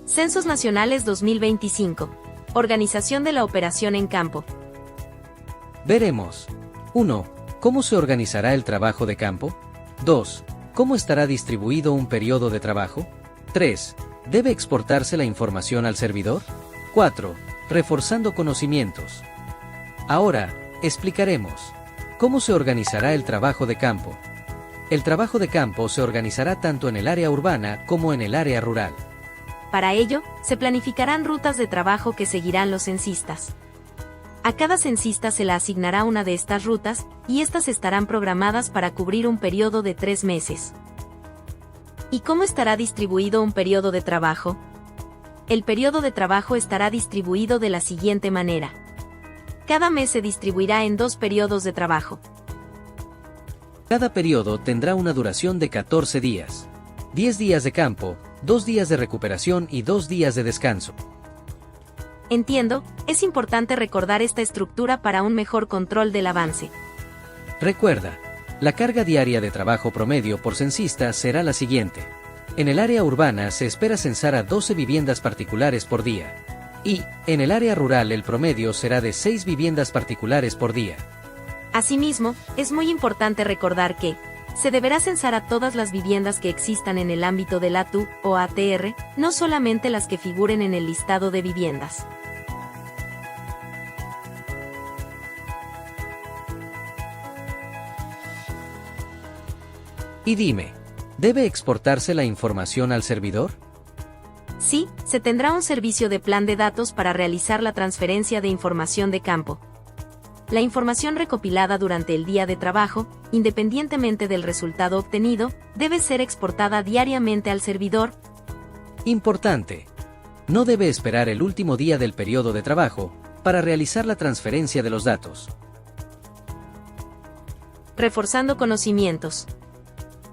Censos Nacionales 2025. Organización de la operación en campo. Veremos. 1. ¿Cómo se organizará el trabajo de campo? 2. ¿Cómo estará distribuido un periodo de trabajo? 3. ¿Debe exportarse la información al servidor? 4. Reforzando conocimientos. Ahora, explicaremos. ¿Cómo se organizará el trabajo de campo? El trabajo de campo se organizará tanto en el área urbana como en el área rural. Para ello, se planificarán rutas de trabajo que seguirán los censistas. A cada censista se le asignará una de estas rutas, y estas estarán programadas para cubrir un periodo de 3 meses. ¿Y cómo estará distribuido un periodo de trabajo? El periodo de trabajo estará distribuido de la siguiente manera. Cada mes se distribuirá en 2 periodos de trabajo. Cada periodo tendrá una duración de 14 días. 10 días de campo, 2 días de recuperación y 2 días de descanso. Entiendo, es importante recordar esta estructura para un mejor control del avance. Recuerda, la carga diaria de trabajo promedio por censista será la siguiente. En el área urbana se espera censar a 12 viviendas particulares por día. Y, en el área rural el promedio será de 6 viviendas particulares por día. Asimismo, es muy importante recordar que se deberá censar a todas las viviendas que existan en el ámbito del ATU o ATR, no solamente las que figuren en el listado de viviendas. Y dime, ¿debe exportarse la información al servidor? Sí, se tendrá un servicio de plan de datos para realizar la transferencia de información de campo. La información recopilada durante el día de trabajo, independientemente del resultado obtenido, debe ser exportada diariamente al servidor. Importante. No debe esperar el último día del periodo de trabajo para realizar la transferencia de los datos. Reforzando conocimientos.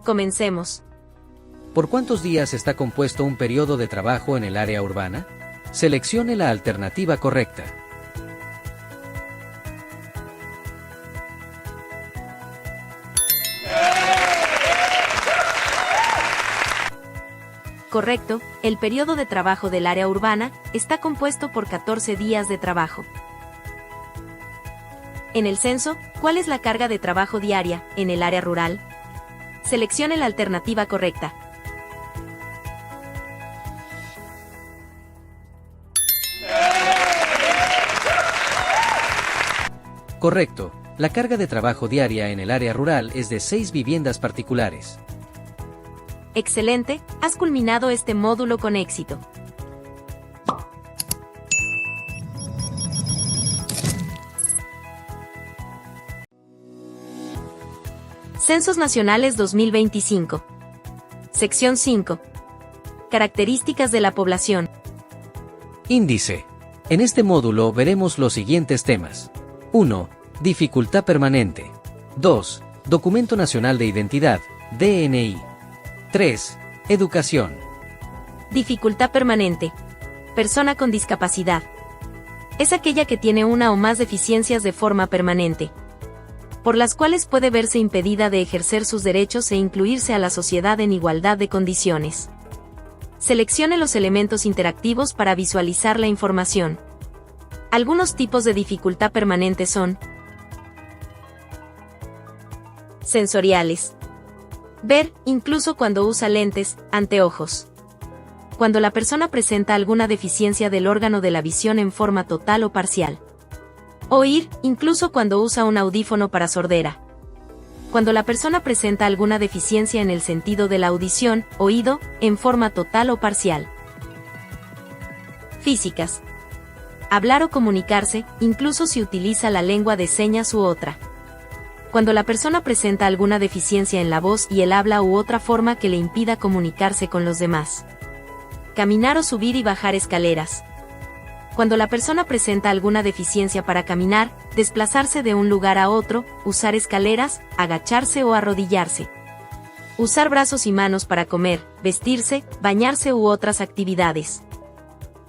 Comencemos. ¿Por cuántos días está compuesto un periodo de trabajo en el área urbana? Seleccione la alternativa correcta. Correcto, el periodo de trabajo del área urbana está compuesto por 14 días de trabajo. En el censo, ¿cuál es la carga de trabajo diaria en el área rural? Seleccione la alternativa correcta. Correcto, la carga de trabajo diaria en el área rural es de 6 viviendas particulares. Excelente, has culminado este módulo con éxito. Censos Nacionales 2025. Sección 5. Características de la población. Índice. En este módulo veremos los siguientes temas. 1. Dificultad permanente. 2. Documento Nacional de Identidad, DNI. 3. Educación. Dificultad permanente. Persona con discapacidad. Es aquella que tiene una o más deficiencias de forma permanente, por las cuales puede verse impedida de ejercer sus derechos e incluirse a la sociedad en igualdad de condiciones. Seleccione los elementos interactivos para visualizar la información. Algunos tipos de dificultad permanente son: sensoriales. Ver, incluso cuando usa lentes, anteojos. Cuando la persona presenta alguna deficiencia del órgano de la visión en forma total o parcial. Oír, incluso cuando usa un audífono para sordera. Cuando la persona presenta alguna deficiencia en el sentido de la audición, oído, en forma total o parcial. Físicas. Hablar o comunicarse, incluso si utiliza la lengua de señas u otra. Cuando la persona presenta alguna deficiencia en la voz y el habla u otra forma que le impida comunicarse con los demás. Caminar o subir y bajar escaleras. Cuando la persona presenta alguna deficiencia para caminar, desplazarse de un lugar a otro, usar escaleras, agacharse o arrodillarse. Usar brazos y manos para comer, vestirse, bañarse u otras actividades.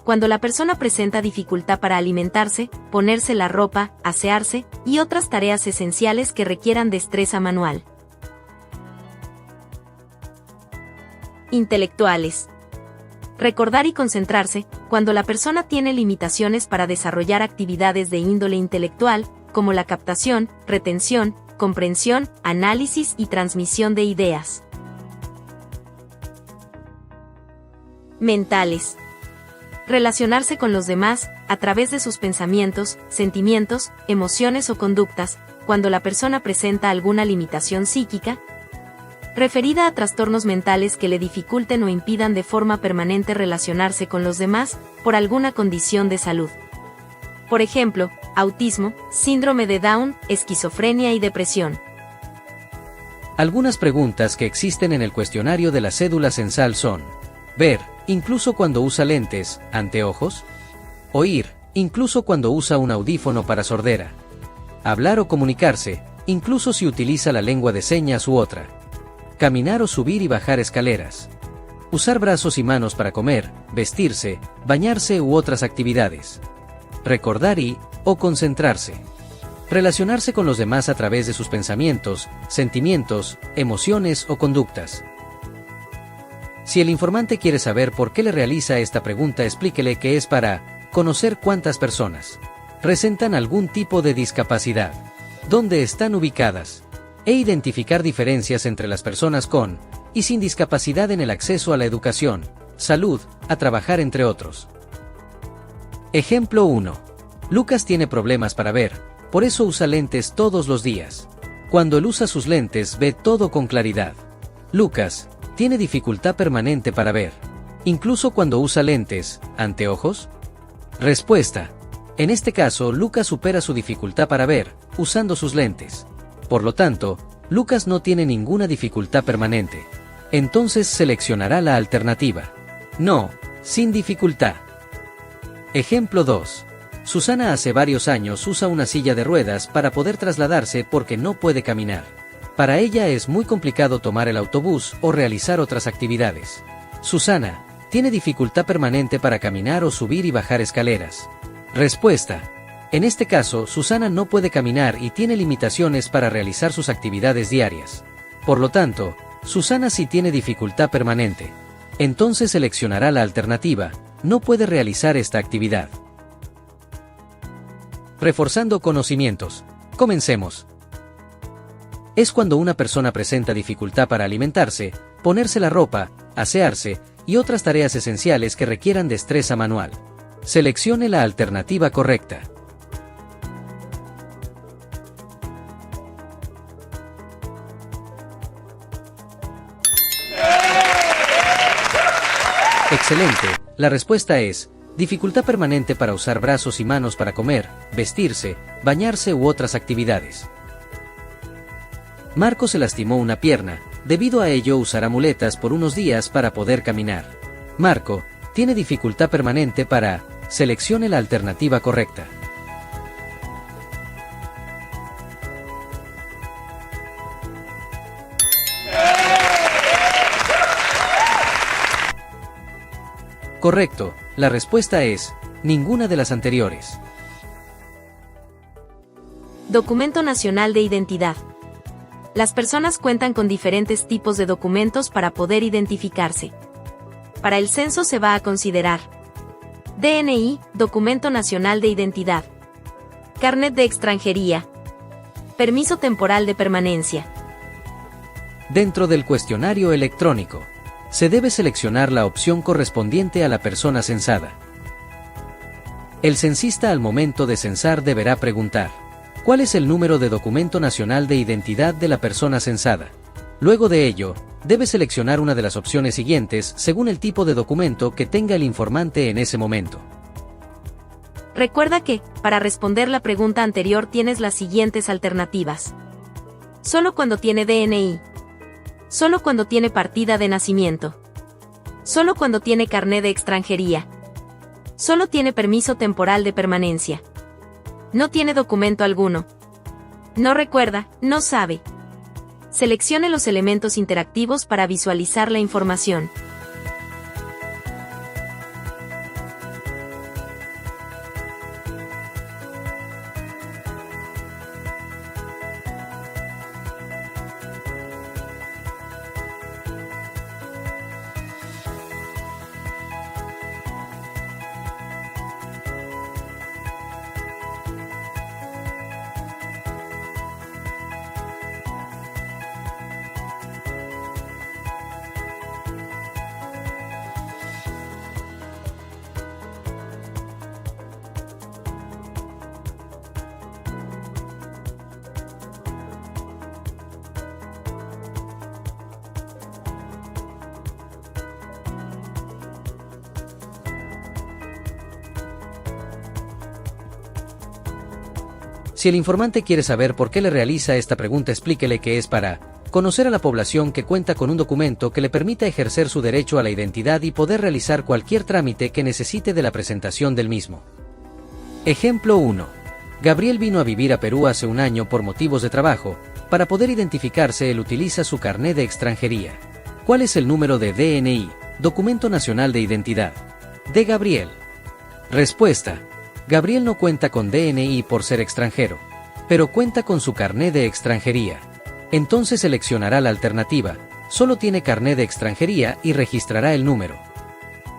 Cuando la persona presenta dificultad para alimentarse, ponerse la ropa, asearse, y otras tareas esenciales que requieran destreza manual. Intelectuales. Recordar y concentrarse, cuando la persona tiene limitaciones para desarrollar actividades de índole intelectual, como la captación, retención, comprensión, análisis y transmisión de ideas. Mentales. Relacionarse con los demás, a través de sus pensamientos, sentimientos, emociones o conductas, cuando la persona presenta alguna limitación psíquica, referida a trastornos mentales que le dificulten o impidan de forma permanente relacionarse con los demás, por alguna condición de salud. Por ejemplo, autismo, síndrome de Down, esquizofrenia y depresión. Algunas preguntas que existen en el cuestionario de la cédula censal son: ver, incluso cuando usa lentes, anteojos; oír, incluso cuando usa un audífono para sordera; hablar o comunicarse, incluso si utiliza la lengua de señas u otra; caminar o subir y bajar escaleras; usar brazos y manos para comer, vestirse, bañarse u otras actividades; recordar o concentrarse; relacionarse con los demás a través de sus pensamientos, sentimientos, emociones o conductas. Si el informante quiere saber por qué le realiza esta pregunta, explíquele que es para conocer cuántas personas presentan algún tipo de discapacidad, dónde están ubicadas, e identificar diferencias entre las personas con y sin discapacidad en el acceso a la educación, salud, a trabajar, entre otros. Ejemplo 1. Lucas tiene problemas para ver, por eso usa lentes todos los días. Cuando él usa sus lentes ve todo con claridad. Lucas tiene dificultad permanente para ver, incluso cuando usa lentes, anteojos. Respuesta: en este caso, Lucas supera su dificultad para ver, usando sus lentes. Por lo tanto, Lucas no tiene ninguna dificultad permanente. Entonces seleccionará la alternativa: no, sin dificultad. Ejemplo 2. Susana hace varios años usa una silla de ruedas para poder trasladarse porque no puede caminar. Para ella es muy complicado tomar el autobús o realizar otras actividades. Susana tiene dificultad permanente para caminar o subir y bajar escaleras. Respuesta: en este caso, Susana no puede caminar y tiene limitaciones para realizar sus actividades diarias. Por lo tanto, Susana sí tiene dificultad permanente. Entonces seleccionará la alternativa: no puede realizar esta actividad. Reforzando conocimientos. Comencemos. Es cuando una persona presenta dificultad para alimentarse, ponerse la ropa, asearse y otras tareas esenciales que requieran destreza manual. Seleccione la alternativa correcta. Excelente. La respuesta es: dificultad permanente para usar brazos y manos para comer, vestirse, bañarse u otras actividades. Marco se lastimó una pierna, debido a ello usará muletas por unos días para poder caminar. Marco tiene dificultad permanente para. Seleccione la alternativa correcta. Correcto, la respuesta es ninguna de las anteriores. Documento Nacional de Identidad. Las personas cuentan con diferentes tipos de documentos para poder identificarse. Para el censo se va a considerar DNI, Documento Nacional de Identidad, Carnet de Extranjería, Permiso Temporal de Permanencia. Dentro del cuestionario electrónico, se debe seleccionar la opción correspondiente a la persona censada. El censista al momento de censar deberá preguntar: ¿cuál es el número de documento nacional de identidad de la persona censada? Luego de ello, debe seleccionar una de las opciones siguientes según el tipo de documento que tenga el informante en ese momento. Recuerda que, para responder la pregunta anterior tienes las siguientes alternativas. Solo cuando tiene DNI. Solo cuando tiene partida de nacimiento. Solo cuando tiene carné de extranjería. Solo tiene permiso temporal de permanencia. No tiene documento alguno. No recuerda, no sabe. Seleccione los elementos interactivos para visualizar la información. Si el informante quiere saber por qué le realiza esta pregunta, explíquele que es para conocer a la población que cuenta con un documento que le permita ejercer su derecho a la identidad y poder realizar cualquier trámite que necesite de la presentación del mismo. Ejemplo 1. Gabriel vino a vivir a Perú hace un año por motivos de trabajo. Para poder identificarse, él utiliza su carnet de extranjería. ¿Cuál es el número de DNI, Documento Nacional de Identidad, de Gabriel? Respuesta. Gabriel no cuenta con DNI por ser extranjero, pero cuenta con su carnet de extranjería. Entonces seleccionará la alternativa, solo tiene carnet de extranjería y registrará el número.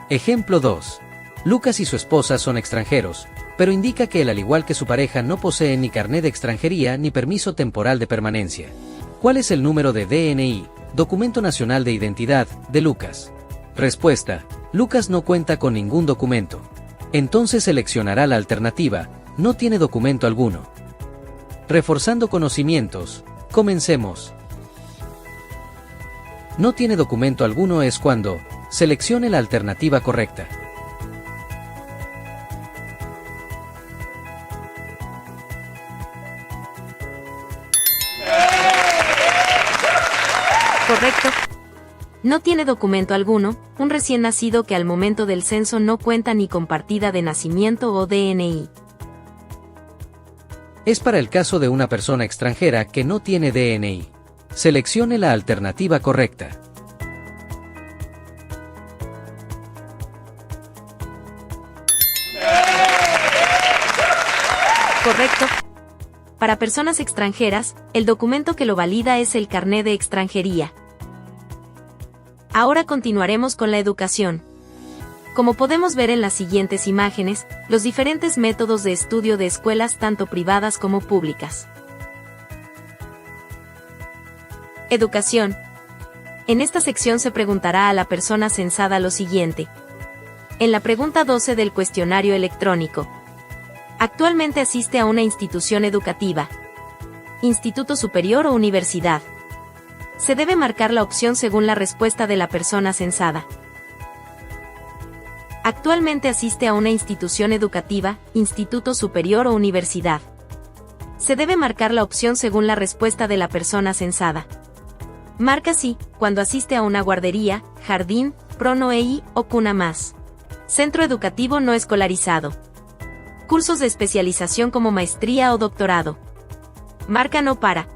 Ejemplo 2. Lucas y su esposa son extranjeros, pero indica que él, al igual que su pareja, no posee ni carnet de extranjería ni permiso temporal de permanencia. ¿Cuál es el número de DNI, Documento Nacional de Identidad, de Lucas? Respuesta. Lucas no cuenta con ningún documento. Entonces seleccionará la alternativa, no tiene documento alguno. Reforzando conocimientos, comencemos. No tiene documento alguno es cuando seleccione la alternativa correcta. Correcto. No tiene documento alguno, un recién nacido que al momento del censo no cuenta ni con partida de nacimiento o DNI. Es para el caso de una persona extranjera que no tiene DNI. Seleccione la alternativa correcta. Correcto. Para personas extranjeras, el documento que lo valida es el carnet de extranjería. Ahora continuaremos con la educación. Como podemos ver en las siguientes imágenes, los diferentes métodos de estudio de escuelas tanto privadas como públicas. Educación. En esta sección se preguntará a la persona censada lo siguiente. En la pregunta 12 del cuestionario electrónico. ¿Actualmente asiste a una institución educativa? ¿Instituto superior o universidad? Se debe marcar la opción según la respuesta de la persona censada. Actualmente asiste a una institución educativa, instituto superior o universidad. Se debe marcar la opción según la respuesta de la persona censada. Marca sí, cuando asiste a una guardería, jardín, PRONOEI o cuna más. Centro educativo no escolarizado. Cursos de especialización como maestría o doctorado. Marca no para.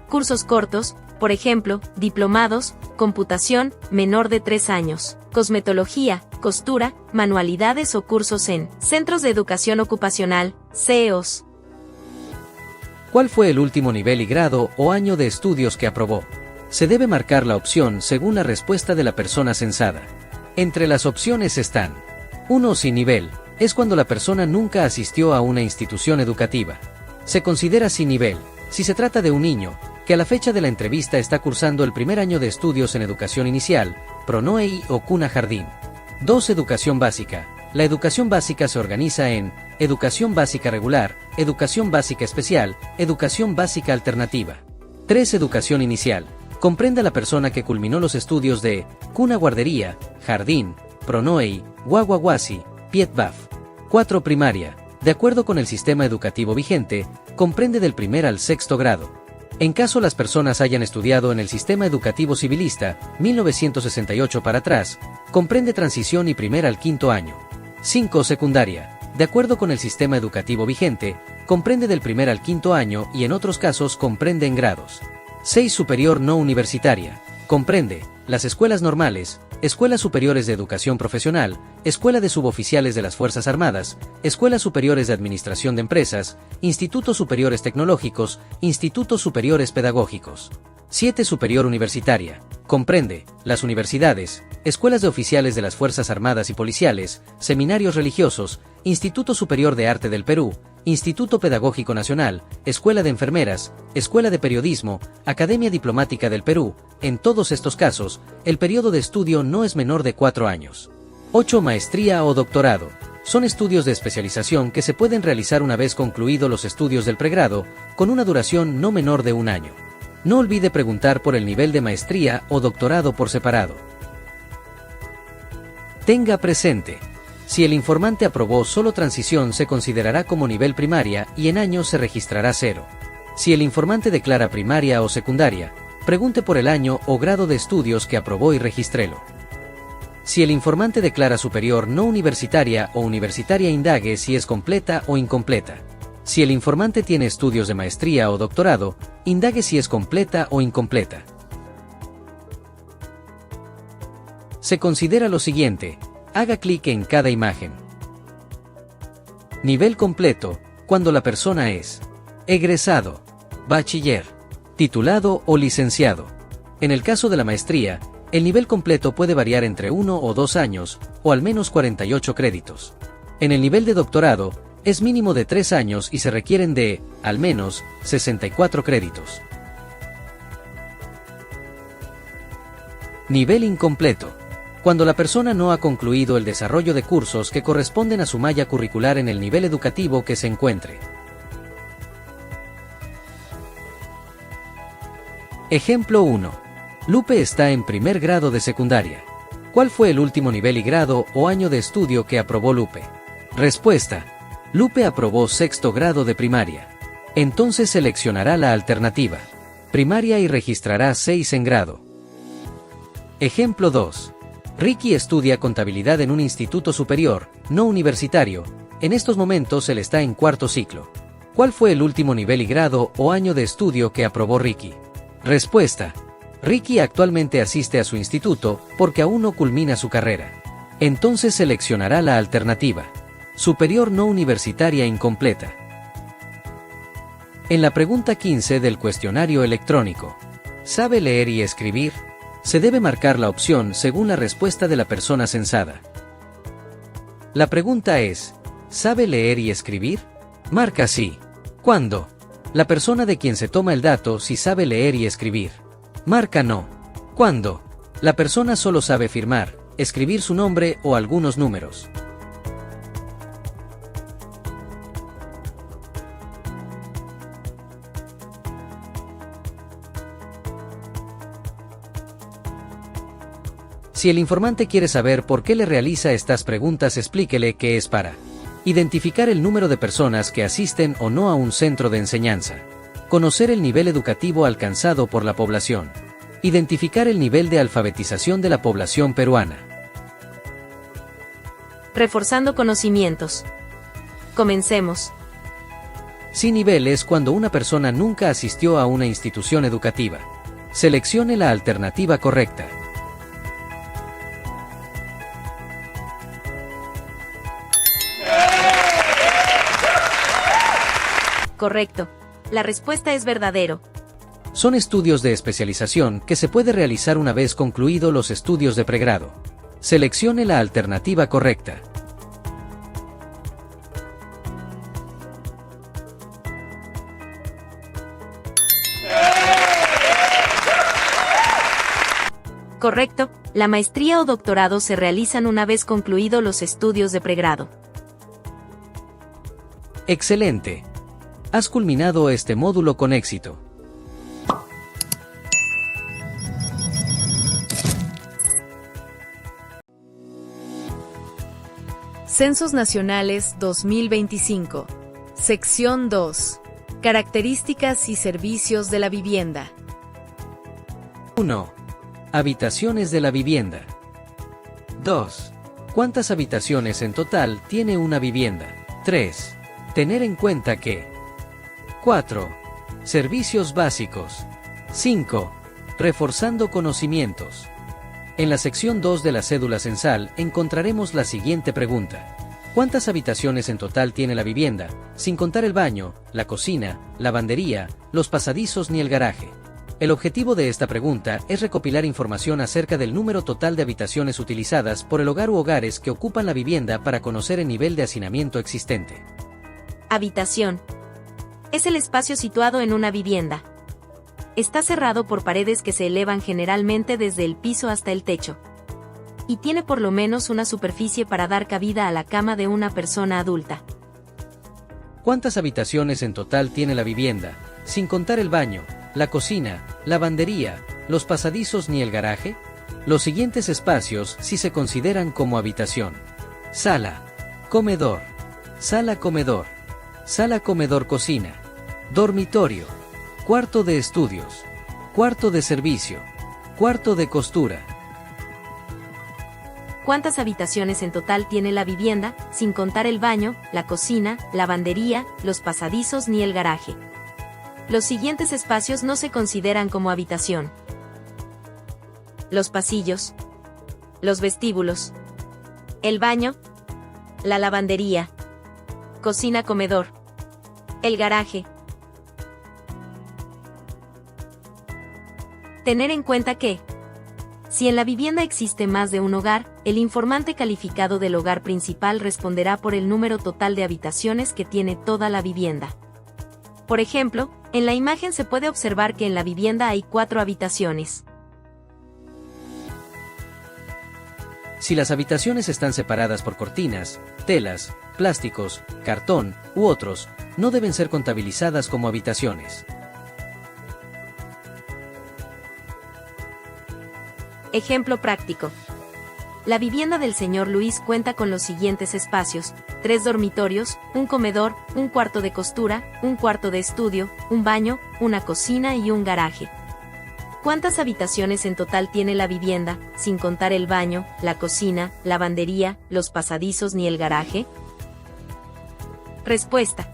Cursos cortos, por ejemplo, diplomados, computación, menor de 3 años, cosmetología, costura, manualidades o cursos en centros de educación ocupacional, CEOs. ¿Cuál fue el último nivel y grado o año de estudios que aprobó? Se debe marcar la opción según la respuesta de la persona censada. Entre las opciones están: 1. Sin nivel, es cuando la persona nunca asistió a una institución educativa. Se considera sin nivel si se trata de un niño que a la fecha de la entrevista está cursando el primer año de estudios en educación inicial, PRONOEI o cuna jardín. 2. Educación básica. La educación básica se organiza en educación básica regular, educación básica especial, educación básica alternativa. 3. Educación inicial. Comprende a la persona que culminó los estudios de cuna guardería, jardín, PRONOEI, guaguaguasi, pietbaf. 4. Primaria. De acuerdo con el sistema educativo vigente, comprende del primer al sexto grado. En caso las personas hayan estudiado en el sistema educativo civilista, 1968 para atrás, comprende transición y primer al quinto año. 5. Secundaria. De acuerdo con el sistema educativo vigente, comprende del primer al quinto año y en otros casos comprende en grados. 6. Superior no universitaria. Comprende las escuelas normales, escuelas superiores de educación profesional, escuela de suboficiales de las Fuerzas Armadas, escuelas superiores de administración de empresas, institutos superiores tecnológicos, institutos superiores pedagógicos. 7. Superior universitaria. Comprende las universidades, escuelas de oficiales de las Fuerzas Armadas y policiales, seminarios religiosos, Instituto Superior de Arte del Perú, Instituto Pedagógico Nacional, Escuela de Enfermeras, Escuela de Periodismo, Academia Diplomática del Perú. En todos estos casos, el periodo de estudio no es menor de 4 años. 8. Maestría o doctorado. Son estudios de especialización que se pueden realizar una vez concluidos los estudios del pregrado, con una duración no menor de 1 año. No olvide preguntar por el nivel de maestría o doctorado por separado. Tenga presente: Si el informante aprobó solo transición, se considerará como nivel primaria y en años se registrará 0. Si el informante declara primaria o secundaria, pregunte por el año o grado de estudios que aprobó y regístrelo. Si el informante declara superior no universitaria o universitaria, indague si es completa o incompleta. Si el informante tiene estudios de maestría o doctorado, indague si es completa o incompleta. Se considera lo siguiente: haga clic en cada imagen. Nivel completo, cuando la persona es egresado, bachiller, titulado o licenciado. En el caso de la maestría, el nivel completo puede variar entre 1 o 2 años, o al menos 48 créditos. En el nivel de doctorado, es mínimo de 3 años y se requieren de, al menos, 64 créditos. Nivel incompleto. Cuando la persona no ha concluido el desarrollo de cursos que corresponden a su malla curricular en el nivel educativo que se encuentre. Ejemplo 1. Lupe está en primer grado de secundaria. ¿Cuál fue el último nivel y grado o año de estudio que aprobó Lupe? Respuesta: Lupe aprobó sexto grado de primaria. Entonces seleccionará la alternativa primaria y registrará 6 en grado. Ejemplo 2. Ricky estudia contabilidad en un instituto superior, no universitario. En estos momentos él está en cuarto ciclo. ¿Cuál fue el último nivel y grado o año de estudio que aprobó Ricky? Respuesta: Ricky actualmente asiste a su instituto porque aún no culmina su carrera. Entonces seleccionará la alternativa superior no universitaria incompleta. En la pregunta 15 del cuestionario electrónico, ¿sabe leer y escribir? Se debe marcar la opción según la respuesta de la persona censada. La pregunta es: ¿sabe leer y escribir? Marca sí. ¿Cuándo? La persona de quien se toma el dato si sabe leer y escribir. Marca no. ¿Cuándo? La persona solo sabe firmar, escribir su nombre o algunos números. Si el informante quiere saber por qué le realiza estas preguntas, explíquele que es para identificar el número de personas que asisten o no a un centro de enseñanza, conocer el nivel educativo alcanzado por la población, identificar el nivel de alfabetización de la población peruana. Reforzando conocimientos. Comencemos. Sin nivel es cuando una persona nunca asistió a una institución educativa. Seleccione la alternativa correcta. Correcto. La respuesta es verdadero. Son estudios de especialización que se puede realizar una vez concluido los estudios de pregrado. Seleccione la alternativa correcta. Correcto. La maestría o doctorado se realizan una vez concluido los estudios de pregrado. Excelente. Has culminado este módulo con éxito. Censos Nacionales 2025. Sección 2. Características y servicios de la vivienda. 1. Habitaciones de la vivienda. 2. ¿Cuántas habitaciones en total tiene una vivienda? 3. Tener en cuenta que 4. Servicios básicos. 5. Reforzando conocimientos. En la sección 2 de la cédula censal encontraremos la siguiente pregunta. ¿Cuántas habitaciones en total tiene la vivienda, sin contar el baño, la cocina, lavandería, los pasadizos ni el garaje? El objetivo de esta pregunta es recopilar información acerca del número total de habitaciones utilizadas por el hogar u hogares que ocupan la vivienda para conocer el nivel de hacinamiento existente. Habitación. Es el espacio situado en una vivienda. Está cerrado por paredes que se elevan generalmente desde el piso hasta el techo. Y tiene por lo menos una superficie para dar cabida a la cama de una persona adulta. ¿Cuántas habitaciones en total tiene la vivienda, sin contar el baño, la cocina, lavandería, los pasadizos ni el garaje? Los siguientes espacios sí se consideran como habitación. Sala, comedor, sala-comedor, sala-comedor-cocina, dormitorio, cuarto de estudios, cuarto de servicio, cuarto de costura. ¿Cuántas habitaciones en total tiene la vivienda, sin contar el baño, la cocina, lavandería, los pasadizos ni el garaje? Los siguientes espacios no se consideran como habitación: los pasillos, los vestíbulos, el baño, la lavandería, cocina-comedor, el garaje. Tener en cuenta que, si en la vivienda existe más de un hogar, el informante calificado del hogar principal responderá por el número total de habitaciones que tiene toda la vivienda. Por ejemplo, en la imagen se puede observar que en la vivienda hay 4 habitaciones. Si las habitaciones están separadas por cortinas, telas, plásticos, cartón u otros, no deben ser contabilizadas como habitaciones. Ejemplo práctico. La vivienda del señor Luis cuenta con los siguientes espacios: 3 dormitorios, un comedor, un cuarto de costura, un cuarto de estudio, un baño, una cocina y un garaje. ¿Cuántas habitaciones en total tiene la vivienda, sin contar el baño, la cocina, lavandería, los pasadizos ni el garaje? Respuesta.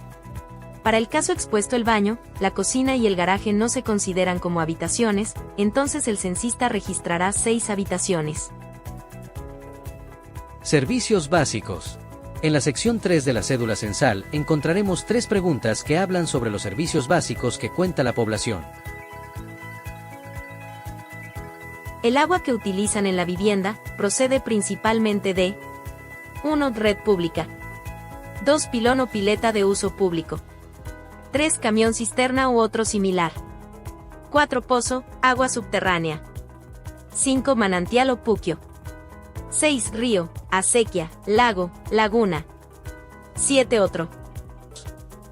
Para el caso expuesto, el baño, la cocina y el garaje no se consideran como habitaciones, entonces el censista registrará 6 habitaciones. Servicios básicos. En la sección 3 de la cédula censal encontraremos 3 preguntas que hablan sobre los servicios básicos que cuenta la población. El agua que utilizan en la vivienda procede principalmente de: 1. Red pública. 2. Pilón o pileta de uso público. 3. Camión cisterna u otro similar. 4. Pozo, agua subterránea. 5. Manantial o puquio. 6. Río, acequia, lago, laguna. 7. Otro.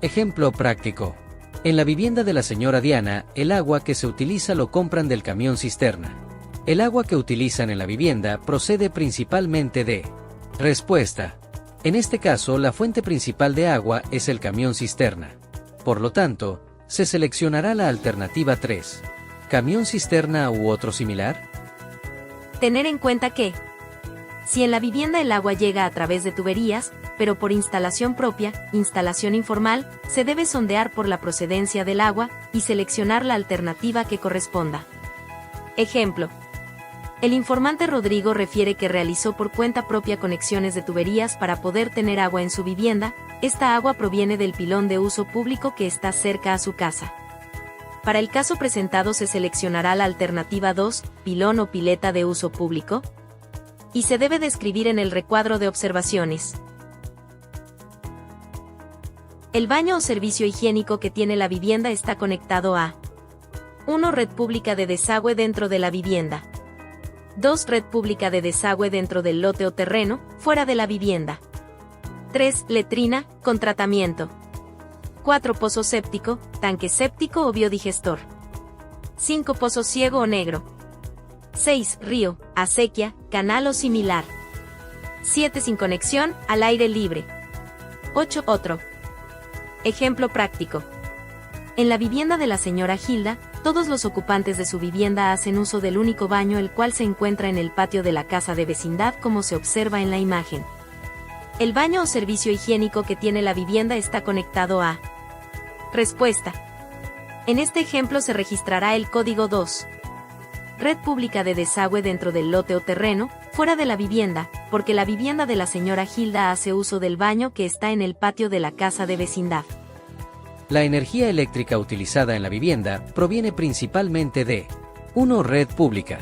Ejemplo práctico. En la vivienda de la señora Diana, el agua que se utiliza lo compran del camión cisterna. El agua que utilizan en la vivienda procede principalmente de... Respuesta. En este caso, la fuente principal de agua es el camión cisterna. Por lo tanto, se seleccionará la alternativa 3. ¿Camión cisterna u otro similar? Tener en cuenta que, si en la vivienda el agua llega a través de tuberías, pero por instalación propia, instalación informal, se debe sondear por la procedencia del agua y seleccionar la alternativa que corresponda. Ejemplo. El informante Rodrigo refiere que realizó por cuenta propia conexiones de tuberías para poder tener agua en su vivienda. Esta agua proviene del pilón de uso público que está cerca a su casa. Para el caso presentado se seleccionará la alternativa 2, pilón o pileta de uso público, y se debe describir en el recuadro de observaciones. El baño o servicio higiénico que tiene la vivienda está conectado a: 1. Red pública de desagüe dentro de la vivienda. 2. Red pública de desagüe dentro del lote o terreno, fuera de la vivienda. 3. Letrina, con tratamiento. 4. Pozo séptico, tanque séptico o biodigestor. 5. Pozo ciego o negro. 6. Río, acequia, canal o similar. 7. Sin conexión, al aire libre. 8. Otro. Ejemplo práctico. En la vivienda de la señora Gilda, todos los ocupantes de su vivienda hacen uso del único baño, el cual se encuentra en el patio de la casa de vecindad, como se observa en la imagen. El baño o servicio higiénico que tiene la vivienda está conectado a... Respuesta. En este ejemplo se registrará el código 2. Red pública de desagüe dentro del lote o terreno, fuera de la vivienda, porque la vivienda de la señora Gilda hace uso del baño que está en el patio de la casa de vecindad. La energía eléctrica utilizada en la vivienda proviene principalmente de: 1. Red pública.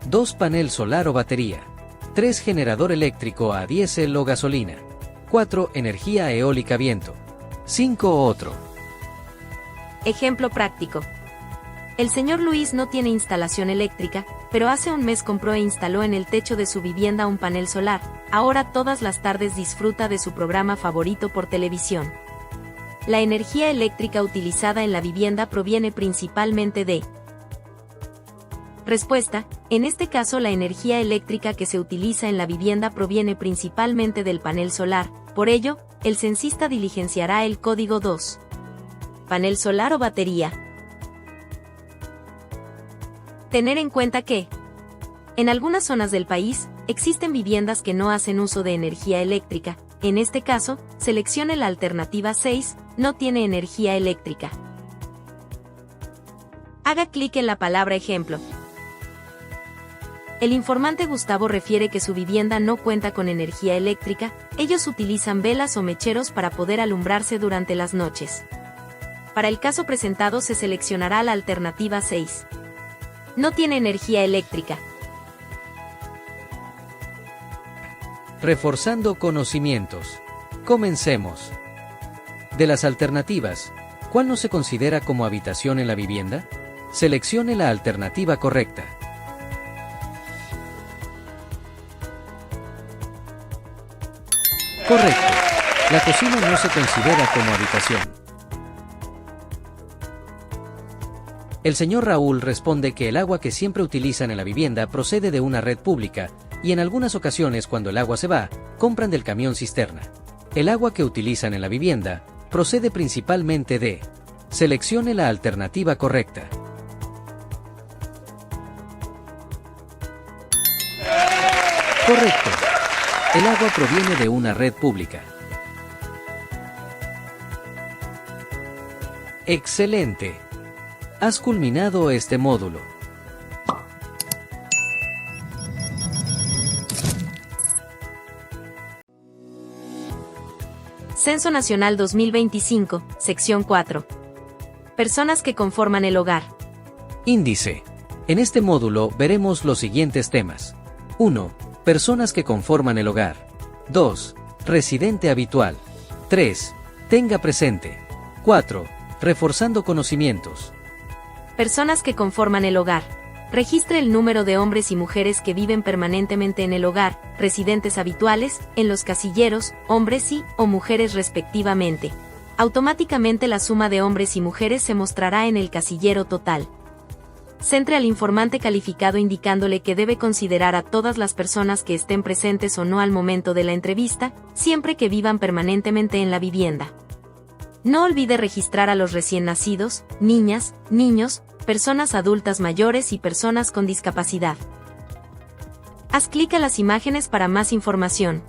2. Panel solar o batería. 3. Generador eléctrico a diésel o gasolina. 4. Energía eólica viento. 5. Otro. Ejemplo práctico. El señor Luis no tiene instalación eléctrica, pero hace un mes compró e instaló en el techo de su vivienda un panel solar. Ahora todas las tardes disfruta de su programa favorito por televisión. La energía eléctrica utilizada en la vivienda proviene principalmente de: Respuesta: en este caso la energía eléctrica que se utiliza en la vivienda proviene principalmente del panel solar, por ello, el censista diligenciará el código 2. Panel solar o batería. Tener en cuenta que, en algunas zonas del país, existen viviendas que no hacen uso de energía eléctrica. En este caso, seleccione la alternativa 6, no tiene energía eléctrica. Haga clic en la palabra ejemplo. El informante Gustavo refiere que su vivienda no cuenta con energía eléctrica, ellos utilizan velas o mecheros para poder alumbrarse durante las noches. Para el caso presentado se seleccionará la alternativa 6. No tiene energía eléctrica. Reforzando conocimientos. Comencemos. De las alternativas, ¿cuál no se considera como habitación en la vivienda? Seleccione la alternativa correcta. Correcto. La cocina no se considera como habitación. El señor Raúl responde que el agua que siempre utilizan en la vivienda procede de una red pública, y en algunas ocasiones cuando el agua se va, compran del camión cisterna. El agua que utilizan en la vivienda procede principalmente de... Seleccione la alternativa correcta. Correcto. El agua proviene de una red pública. Excelente. Has culminado este módulo. Censo Nacional 2025, sección 4. Personas que conforman el hogar. Índice. En este módulo veremos los siguientes temas. 1. Personas que conforman el hogar. 2. Residente habitual. 3. Tenga presente. 4. Reforzando conocimientos. Personas que conforman el hogar. Registre el número de hombres y mujeres que viven permanentemente en el hogar, residentes habituales, en los casilleros, hombres y o mujeres respectivamente. Automáticamente la suma de hombres y mujeres se mostrará en el casillero total. Centre al informante calificado indicándole que debe considerar a todas las personas que estén presentes o no al momento de la entrevista, siempre que vivan permanentemente en la vivienda. No olvide registrar a los recién nacidos, niñas, niños, personas adultas mayores y personas con discapacidad. Haz clic a las imágenes para más información.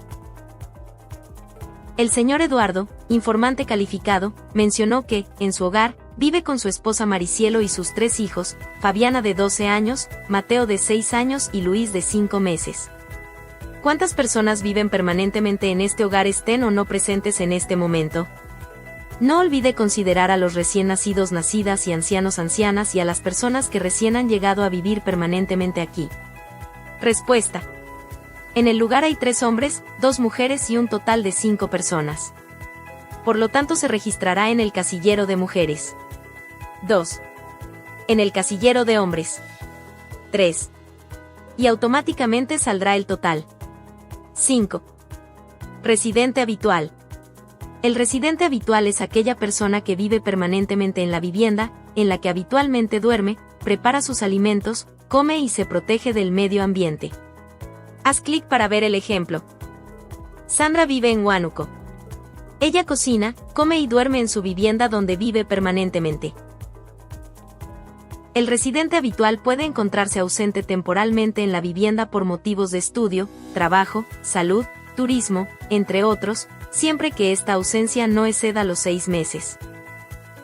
El señor Eduardo, informante calificado, mencionó que, en su hogar, vive con su esposa Maricielo y sus 3 hijos, Fabiana de 12 años, Mateo de 6 años y Luis de 5 meses. ¿Cuántas personas viven permanentemente en este hogar estén o no presentes en este momento? No olvide considerar a los recién nacidos, nacidas y ancianos, ancianas y a las personas que recién han llegado a vivir permanentemente aquí. Respuesta. En el lugar hay 3 hombres, 2 mujeres y un total de 5 personas. Por lo tanto se registrará en el casillero de mujeres. 2. En el casillero de hombres. 3. Y automáticamente saldrá el total. 5. Residente habitual. El residente habitual es aquella persona que vive permanentemente en la vivienda, en la que habitualmente duerme, prepara sus alimentos, come y se protege del medio ambiente. Haz clic para ver el ejemplo. Sandra vive en Huánuco. Ella cocina, come y duerme en su vivienda donde vive permanentemente. El residente habitual puede encontrarse ausente temporalmente en la vivienda por motivos de estudio, trabajo, salud, turismo, entre otros, siempre que esta ausencia no exceda los 6 meses.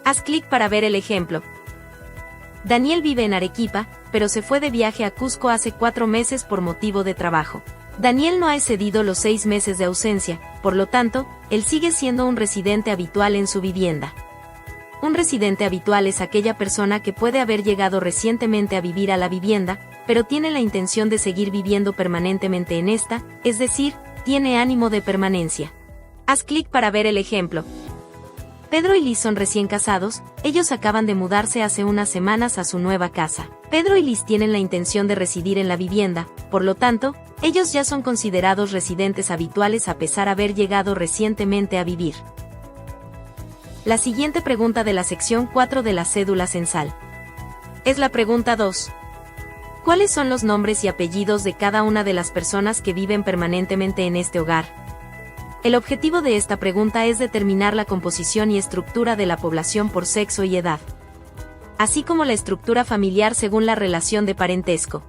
Haz clic para ver el ejemplo. Daniel vive en Arequipa, pero se fue de viaje a Cusco hace 4 meses por motivo de trabajo. Daniel no ha excedido los 6 meses de ausencia, por lo tanto, él sigue siendo un residente habitual en su vivienda. Un residente habitual es aquella persona que puede haber llegado recientemente a vivir a la vivienda, pero tiene la intención de seguir viviendo permanentemente en esta, es decir, tiene ánimo de permanencia. Haz clic para ver el ejemplo. Pedro y Liz son recién casados, ellos acaban de mudarse hace unas semanas a su nueva casa. Pedro y Liz tienen la intención de residir en la vivienda, por lo tanto, ellos ya son considerados residentes habituales a pesar de haber llegado recientemente a vivir. La siguiente pregunta de la sección 4 de la cédula censal. Es la pregunta 2. ¿Cuáles son los nombres y apellidos de cada una de las personas que viven permanentemente en este hogar? El objetivo de esta pregunta es determinar la composición y estructura de la población por sexo y edad, así como la estructura familiar según la relación de parentesco.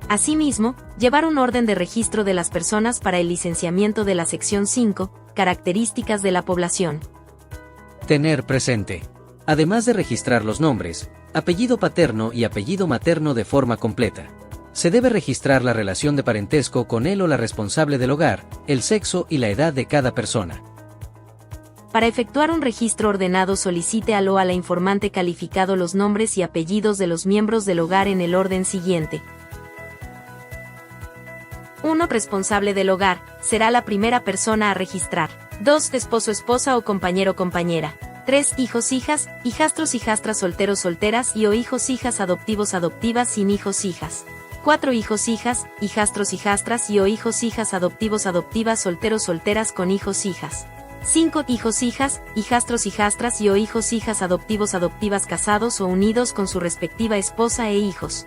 Asimismo, llevar un orden de registro de las personas para el licenciamiento de la sección 5, características de la población. Tener presente. Además de registrar los nombres, apellido paterno y apellido materno de forma completa, se debe registrar la relación de parentesco con él o la responsable del hogar, el sexo y la edad de cada persona. Para efectuar un registro ordenado, solicite a la informante calificado los nombres y apellidos de los miembros del hogar en el orden siguiente. 1. Responsable del hogar, será la primera persona a registrar. 2. Esposo, esposa o compañero, compañera. 3. Hijos, hijas, hijastros, hijastras, solteros, solteras y o hijos, hijas, adoptivos, adoptivas, sin hijos, hijas. 4. Hijos, hijas, hijastros, hijastras y o hijos, hijas, adoptivos, adoptivas, solteros, solteras con hijos, hijas. 5. Hijos, hijas, hijastros, hijastras y o hijos, hijas, adoptivos, adoptivas, casados o unidos con su respectiva esposa e hijos.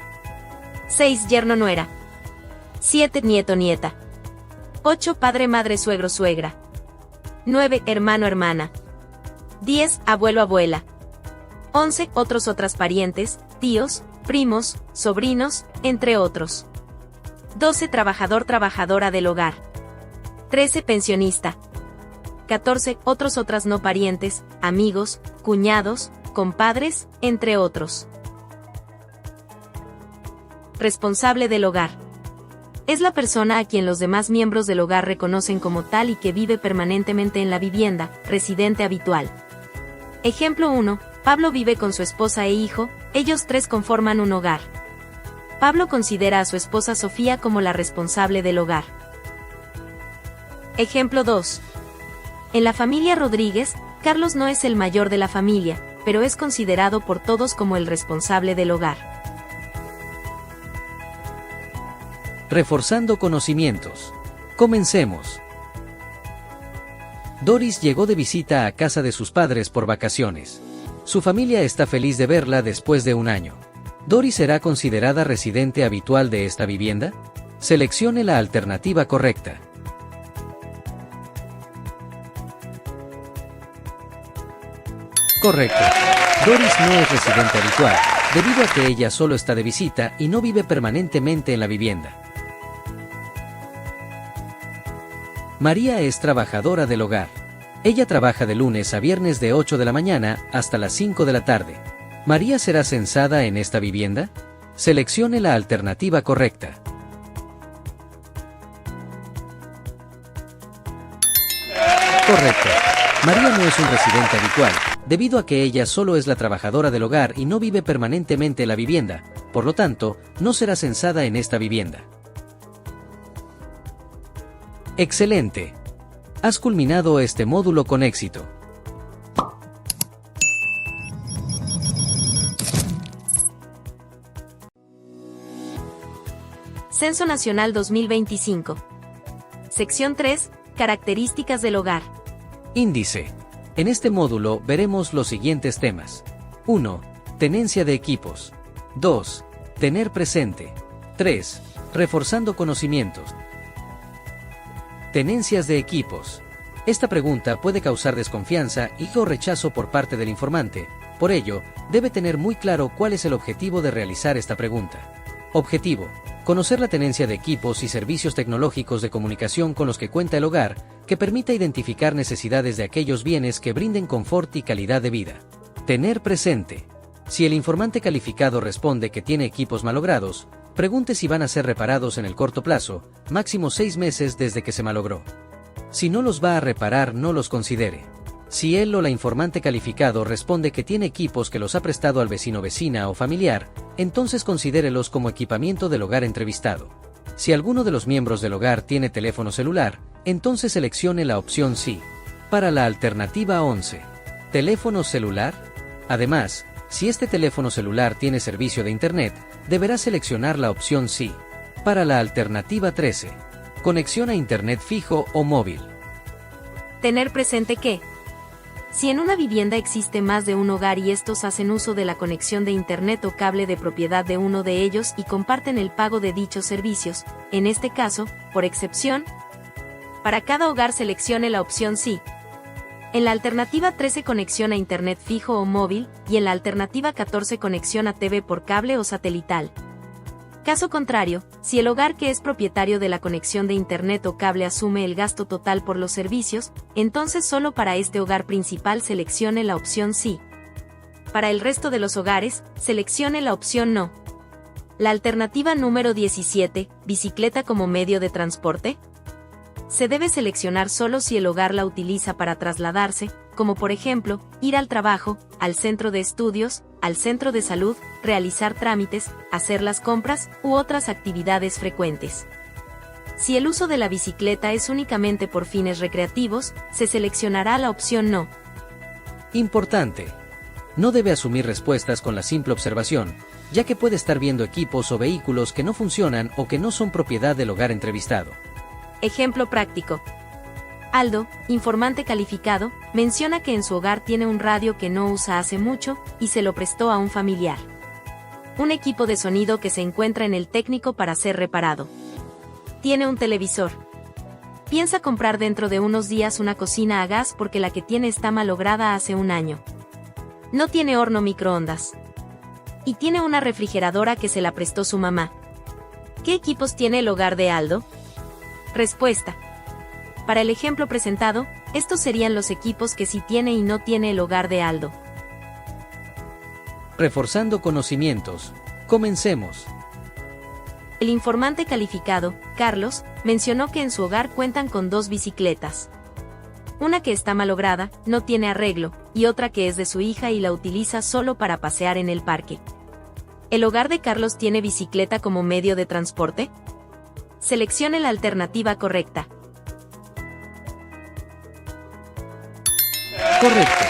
6. Yerno, nuera. 7. Nieto, nieta. 8. Padre, madre, suegro, suegra. 9. Hermano, hermana. 10. Abuelo, abuela. 11. Otros, otras parientes, tíos, primos, sobrinos, entre otros. 12. Trabajador, trabajadora del hogar. 13. Pensionista. 14. Otros, otras no parientes, amigos, cuñados, compadres, entre otros. Responsable del hogar. Es la persona a quien los demás miembros del hogar reconocen como tal y que vive permanentemente en la vivienda, residente habitual. Ejemplo 1. Pablo vive con su esposa e hijo, ellos tres conforman un hogar. Pablo considera a su esposa Sofía como la responsable del hogar. Ejemplo 2. En la familia Rodríguez, Carlos no es el mayor de la familia, pero es considerado por todos como el responsable del hogar. Reforzando conocimientos. Comencemos. Doris llegó de visita a casa de sus padres por vacaciones. Su familia está feliz de verla después de un año. ¿Doris será considerada residente habitual de esta vivienda? Seleccione la alternativa correcta. Correcto. Doris no es residente habitual, debido a que ella solo está de visita y no vive permanentemente en la vivienda. María es trabajadora del hogar. Ella trabaja de lunes a viernes de 8 de la mañana hasta las 5 de la tarde. ¿María será censada en esta vivienda? Seleccione la alternativa correcta. Correcto. María no es un residente habitual, debido a que ella solo es la trabajadora del hogar y no vive permanentemente en la vivienda, por lo tanto, no será censada en esta vivienda. ¡Excelente! Has culminado este módulo con éxito. Censo Nacional 2025. Sección 3. Características del hogar. Índice. En este módulo veremos los siguientes temas. 1. Tenencia de equipos. 2. Tener presente. 3. Reforzando conocimientos. Tenencias de equipos. Esta pregunta puede causar desconfianza y o rechazo por parte del informante, por ello, debe tener muy claro cuál es el objetivo de realizar esta pregunta. Objetivo: conocer la tenencia de equipos y servicios tecnológicos de comunicación con los que cuenta el hogar, que permita identificar necesidades de aquellos bienes que brinden confort y calidad de vida. Tener presente. Si el informante calificado responde que tiene equipos malogrados, pregunte si van a ser reparados en el corto plazo, máximo 6 meses desde que se malogró. Si no los va a reparar, no los considere. Si él o la informante calificado responde que tiene equipos que los ha prestado al vecino, vecina o familiar, entonces considérelos como equipamiento del hogar entrevistado. Si alguno de los miembros del hogar tiene teléfono celular, entonces seleccione la opción sí. Para la alternativa 11. ¿Teléfono celular? Además, si este teléfono celular tiene servicio de Internet, deberá seleccionar la opción sí. Para la alternativa 13. Conexión a Internet fijo o móvil. Tener presente que Si en una vivienda existe más de un hogar y estos hacen uso de la conexión de Internet o cable de propiedad de uno de ellos y comparten el pago de dichos servicios, en este caso, por excepción, para cada hogar seleccione la opción sí. En la alternativa 13 conexión a Internet fijo o móvil, y en la alternativa 14 conexión a TV por cable o satelital. Caso contrario, si el hogar que es propietario de la conexión de Internet o cable asume el gasto total por los servicios, entonces solo para este hogar principal seleccione la opción sí. Para el resto de los hogares, seleccione la opción no. La alternativa número 17, bicicleta como medio de transporte. Se debe seleccionar solo si el hogar la utiliza para trasladarse, como por ejemplo, ir al trabajo, al centro de estudios, al centro de salud, realizar trámites, hacer las compras u otras actividades frecuentes. Si el uso de la bicicleta es únicamente por fines recreativos, se seleccionará la opción no. Importante. No debe asumir respuestas con la simple observación, ya que puede estar viendo equipos o vehículos que no funcionan o que no son propiedad del hogar entrevistado. Ejemplo práctico. Aldo, informante calificado, menciona que en su hogar tiene un radio que no usa hace mucho, y se lo prestó a un familiar. Un equipo de sonido que se encuentra en el técnico para ser reparado. Tiene un televisor. Piensa comprar dentro de unos días una cocina a gas porque la que tiene está malograda hace un año. No tiene horno microondas. Y tiene una refrigeradora que se la prestó su mamá. ¿Qué equipos tiene el hogar de Aldo? Respuesta. Para el ejemplo presentado, estos serían los equipos que sí tiene y no tiene el hogar de Aldo. Reforzando conocimientos. Comencemos. El informante calificado, Carlos, mencionó que en su hogar cuentan con 2 bicicletas. Una que está malograda, no tiene arreglo, y otra que es de su hija y la utiliza solo para pasear en el parque. ¿El hogar de Carlos tiene bicicleta como medio de transporte? Seleccione la alternativa correcta. Correcto.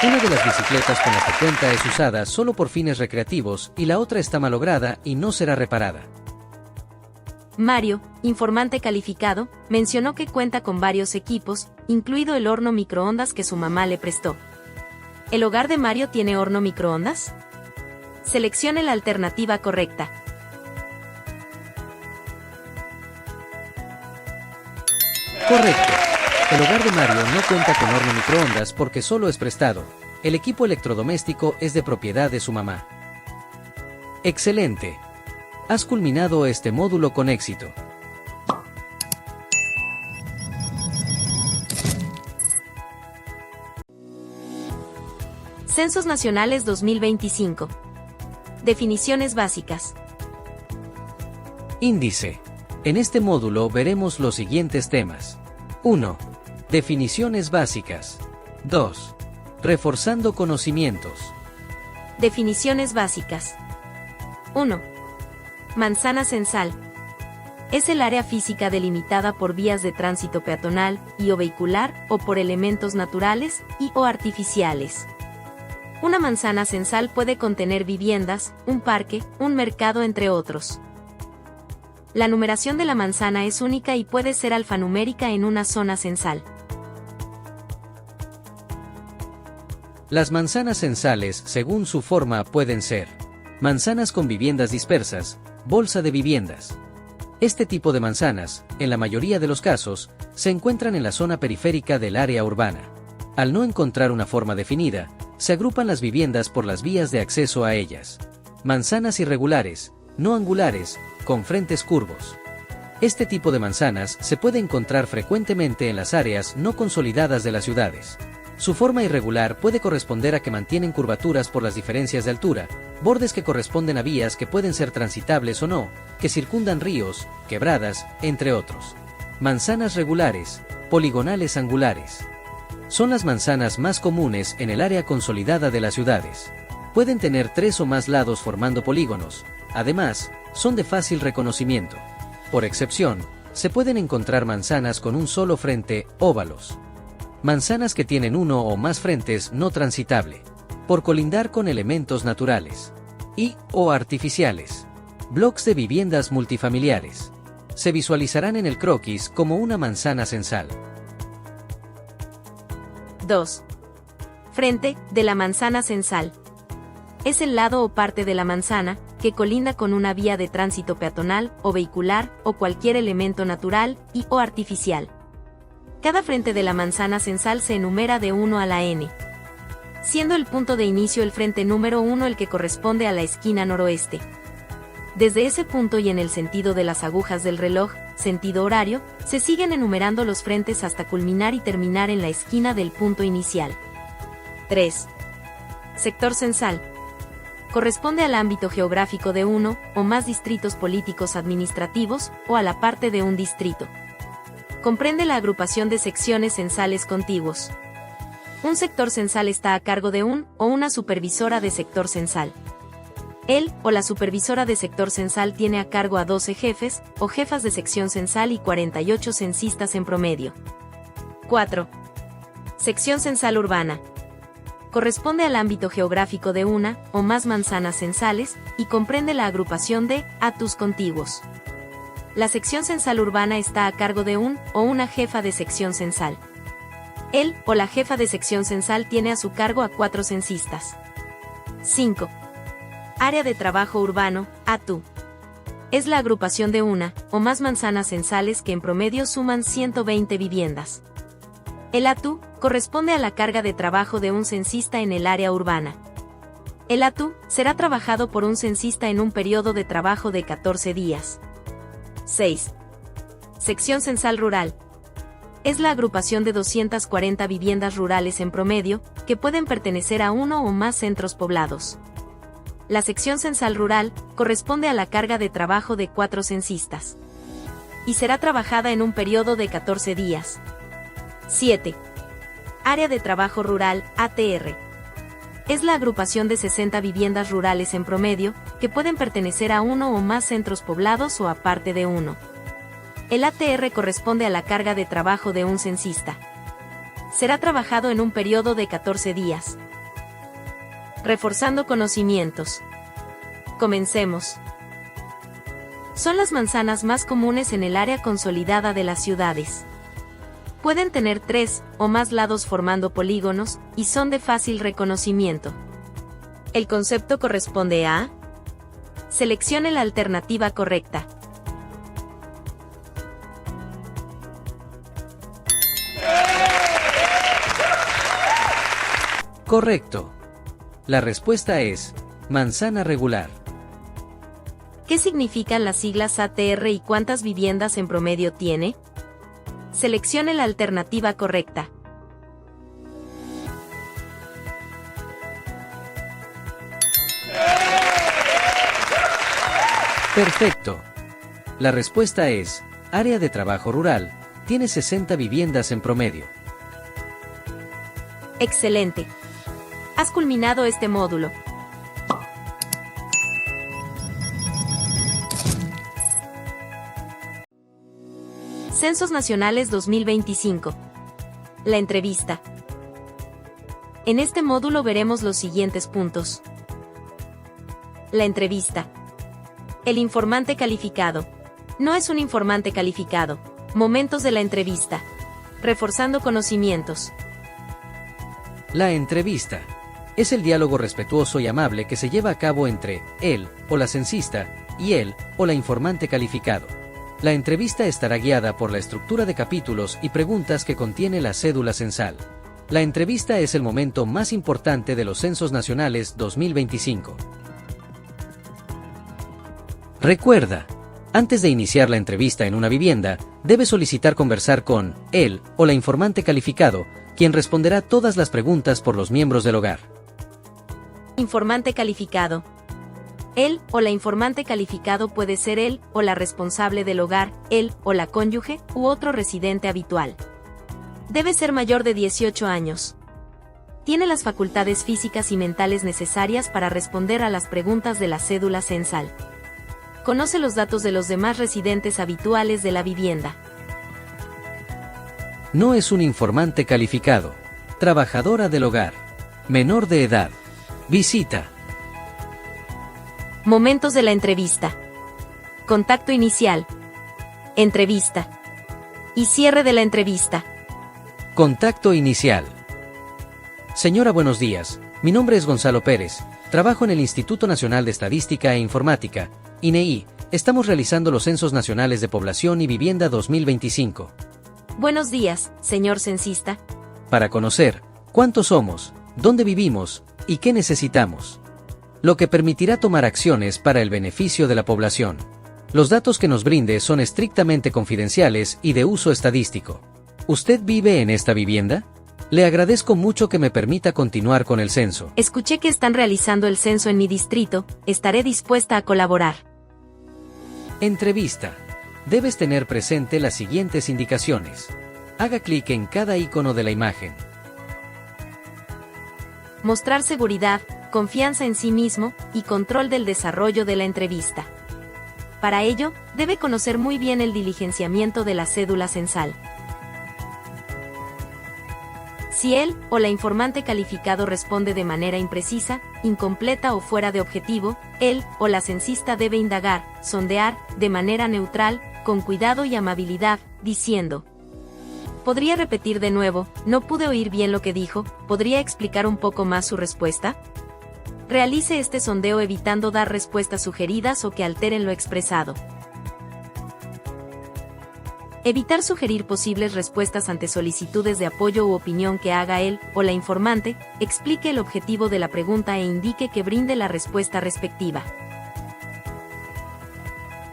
Una de las bicicletas con la que cuenta es usada solo por fines recreativos y la otra está malograda y no será reparada. Mario, informante calificado, mencionó que cuenta con varios equipos, incluido el horno microondas que su mamá le prestó. ¿El hogar de Mario tiene horno microondas? Seleccione la alternativa correcta. Correcto. El hogar de Mario no cuenta con horno microondas porque solo es prestado. El equipo electrodoméstico es de propiedad de su mamá. Excelente. Has culminado este módulo con éxito. Censos Nacionales 2025. Definiciones básicas. Índice. En este módulo veremos los siguientes temas. 1. Definiciones básicas. 2. Reforzando conocimientos. Definiciones básicas. 1. Manzana censal. Es el área física delimitada por vías de tránsito peatonal y o vehicular o por elementos naturales y o artificiales. Una manzana censal puede contener viviendas, un parque, un mercado entre otros. La numeración de la manzana es única y puede ser alfanumérica en una zona censal. Las manzanas censales, según su forma, pueden ser manzanas con viviendas dispersas, bolsa de viviendas. Este tipo de manzanas, en la mayoría de los casos, se encuentran en la zona periférica del área urbana. Al no encontrar una forma definida, se agrupan las viviendas por las vías de acceso a ellas. Manzanas irregulares, no angulares, con frentes curvos. Este tipo de manzanas se puede encontrar frecuentemente en las áreas no consolidadas de las ciudades. Su forma irregular puede corresponder a que mantienen curvaturas por las diferencias de altura, bordes que corresponden a vías que pueden ser transitables o no, que circundan ríos, quebradas, entre otros. Manzanas regulares, poligonales angulares. Son las manzanas más comunes en el área consolidada de las ciudades. Pueden tener 3 o más lados formando polígonos. Además, son de fácil reconocimiento. Por excepción, se pueden encontrar manzanas con un solo frente, óvalos. Manzanas que tienen uno o más frentes no transitable, por colindar con elementos naturales y o artificiales. Bloques de viviendas multifamiliares. Se visualizarán en el croquis como una manzana censal. 2. Frente de la manzana censal. Es el lado o parte de la manzana que colinda con una vía de tránsito peatonal o vehicular o cualquier elemento natural y/o artificial. Cada frente de la manzana censal se enumera de 1 a la n, siendo el punto de inicio el frente número 1 el que corresponde a la esquina noroeste. Desde ese punto y en el sentido de las agujas del reloj, sentido horario, se siguen enumerando los frentes hasta culminar y terminar en la esquina del punto inicial. 3. Sector censal. Corresponde al ámbito geográfico de uno o más distritos políticos administrativos o a la parte de un distrito. Comprende la agrupación de secciones censales contiguos. Un sector censal está a cargo de un o una supervisora de sector censal. Él o la supervisora de sector censal tiene a cargo a 12 jefes o jefas de sección censal y 48 censistas en promedio. 4. Sección censal urbana. Corresponde al ámbito geográfico de una o más manzanas censales y comprende la agrupación de atus contiguos. La sección censal urbana está a cargo de un o una jefa de sección censal. Él o la jefa de sección censal tiene a su cargo a 4 censistas. 5. Área de trabajo urbano, ATU. Es la agrupación de una o más manzanas censales que en promedio suman 120 viviendas. El ATU corresponde a la carga de trabajo de un censista en el área urbana. El ATU será trabajado por un censista en un periodo de trabajo de 14 días. 6. Sección censal rural. Es la agrupación de 240 viviendas rurales en promedio, que pueden pertenecer a uno o más centros poblados. La sección censal rural corresponde a la carga de trabajo de 4 censistas. Y será trabajada en un periodo de 14 días. 7. Área de trabajo rural, ATR. Es la agrupación de 60 viviendas rurales en promedio, que pueden pertenecer a uno o más centros poblados o a parte de uno. El ATR corresponde a la carga de trabajo de un censista. Será trabajado en un periodo de 14 días. Reforzando conocimientos. Comencemos. Son las manzanas más comunes en el área consolidada de las ciudades. Pueden tener 3 o más lados formando polígonos, y son de fácil reconocimiento. El concepto corresponde a... Seleccione la alternativa correcta. Correcto. La respuesta es manzana regular. ¿Qué significan las siglas ATR y cuántas viviendas en promedio tiene? Seleccione la alternativa correcta. Perfecto. La respuesta es área de trabajo rural, tiene 60 viviendas en promedio. Excelente. Has culminado este módulo. Censos Nacionales 2025. La entrevista. En este módulo veremos los siguientes puntos. La entrevista. El informante calificado. No es un informante calificado. Momentos de la entrevista. Reforzando conocimientos. La entrevista. Es el diálogo respetuoso y amable que se lleva a cabo entre él o la censista y él o la informante calificado. La entrevista estará guiada por la estructura de capítulos y preguntas que contiene la cédula censal. La entrevista es el momento más importante de los Censos Nacionales 2025. Recuerda, antes de iniciar la entrevista en una vivienda, debe solicitar conversar con él o la informante calificado, quien responderá todas las preguntas por los miembros del hogar. Informante calificado. Él o la informante calificado puede ser él o la responsable del hogar, él o la cónyuge u otro residente habitual. Debe ser mayor de 18 años. Tiene las facultades físicas y mentales necesarias para responder a las preguntas de la cédula censal. Conoce los datos de los demás residentes habituales de la vivienda. No es un informante calificado. Trabajadora del hogar. Menor de edad. Visita. Momentos de la entrevista. Contacto inicial. Entrevista. Y cierre de la entrevista. Contacto inicial. Señora, buenos días. Mi nombre es Gonzalo Pérez. Trabajo en el Instituto Nacional de Estadística e Informática, INEI. Estamos realizando los Censos Nacionales de Población y Vivienda 2025. Buenos días, señor censista. Para conocer cuántos somos, dónde vivimos y qué necesitamos. Lo que permitirá tomar acciones para el beneficio de la población. Los datos que nos brinde son estrictamente confidenciales y de uso estadístico. ¿Usted vive en esta vivienda? Le agradezco mucho que me permita continuar con el censo. Escuché que están realizando el censo en mi distrito, estaré dispuesta a colaborar. Entrevista. Debes tener presente las siguientes indicaciones. Haga clic en cada icono de la imagen. Mostrar seguridad, confianza en sí mismo y control del desarrollo de la entrevista. Para ello, debe conocer muy bien el diligenciamiento de la cédula censal. Si él o la informante calificado responde de manera imprecisa, incompleta o fuera de objetivo, él o la censista debe indagar, sondear, de manera neutral, con cuidado y amabilidad, diciendo: ¿podría repetir de nuevo? No pude oír bien lo que dijo, ¿podría explicar un poco más su respuesta? Realice este sondeo evitando dar respuestas sugeridas o que alteren lo expresado. Evitar sugerir posibles respuestas ante solicitudes de apoyo u opinión que haga él o la informante, explique el objetivo de la pregunta e indique que brinde la respuesta respectiva.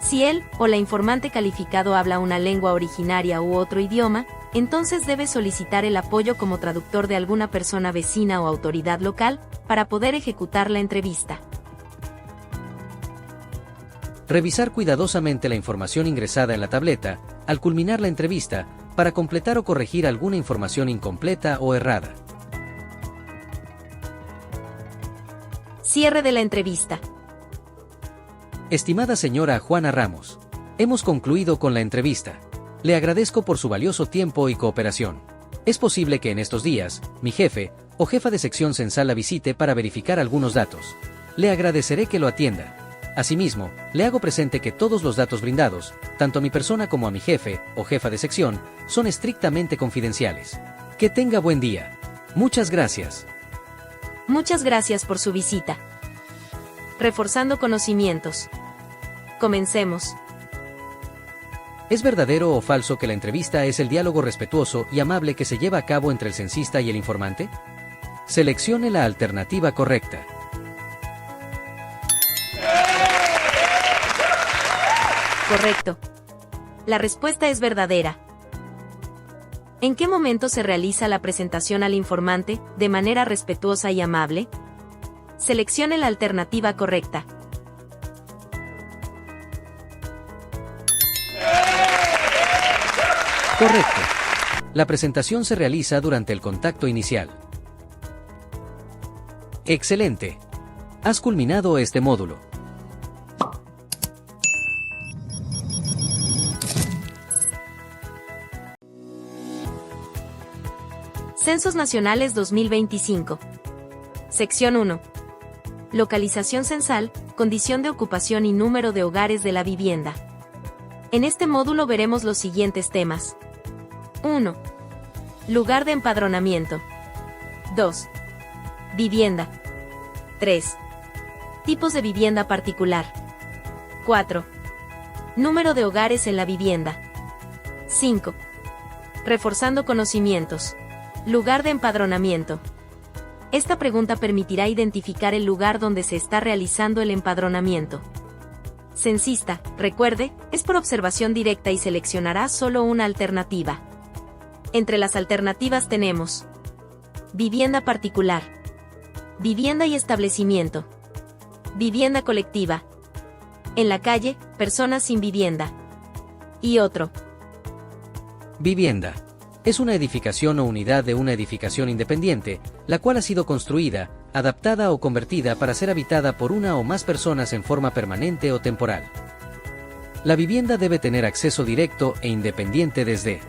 Si él o la informante calificado habla una lengua originaria u otro idioma, entonces debe solicitar el apoyo como traductor de alguna persona vecina o autoridad local, para poder ejecutar la entrevista. Revisar cuidadosamente la información ingresada en la tableta, al culminar la entrevista, para completar o corregir alguna información incompleta o errada. Cierre de la entrevista. Estimada señora Juana Ramos, hemos concluido con la entrevista. Le agradezco por su valioso tiempo y cooperación. Es posible que en estos días, mi jefe o jefa de sección censal la visite para verificar algunos datos. Le agradeceré que lo atienda. Asimismo, le hago presente que todos los datos brindados, tanto a mi persona como a mi jefe o jefa de sección, son estrictamente confidenciales. Que tenga buen día. Muchas gracias. Muchas gracias por su visita. Reforzando conocimientos. Comencemos. ¿Es verdadero o falso que la entrevista es el diálogo respetuoso y amable que se lleva a cabo entre el censista y el informante? Seleccione la alternativa correcta. Correcto. La respuesta es verdadera. ¿En qué momento se realiza la presentación al informante, de manera respetuosa y amable? Seleccione la alternativa correcta. Correcto. La presentación se realiza durante el contacto inicial. Excelente. Has culminado este módulo. Censos Nacionales 2025. Sección 1. Localización censal, condición de ocupación y número de hogares de la vivienda. En este módulo veremos los siguientes temas. 1. Lugar de empadronamiento. 2. Vivienda. 3. Tipos de vivienda particular. 4. Número de hogares en la vivienda. 5. Reforzando conocimientos. Lugar de empadronamiento. Esta pregunta permitirá identificar el lugar donde se está realizando el empadronamiento. Censista, recuerde, es por observación directa y seleccionará solo una alternativa. Entre las alternativas tenemos: vivienda particular, vivienda y establecimiento, vivienda colectiva, en la calle, personas sin vivienda, y otro. Vivienda. Es una edificación o unidad de una edificación independiente, la cual ha sido construida, adaptada o convertida para ser habitada por una o más personas en forma permanente o temporal. La vivienda debe tener acceso directo e independiente desde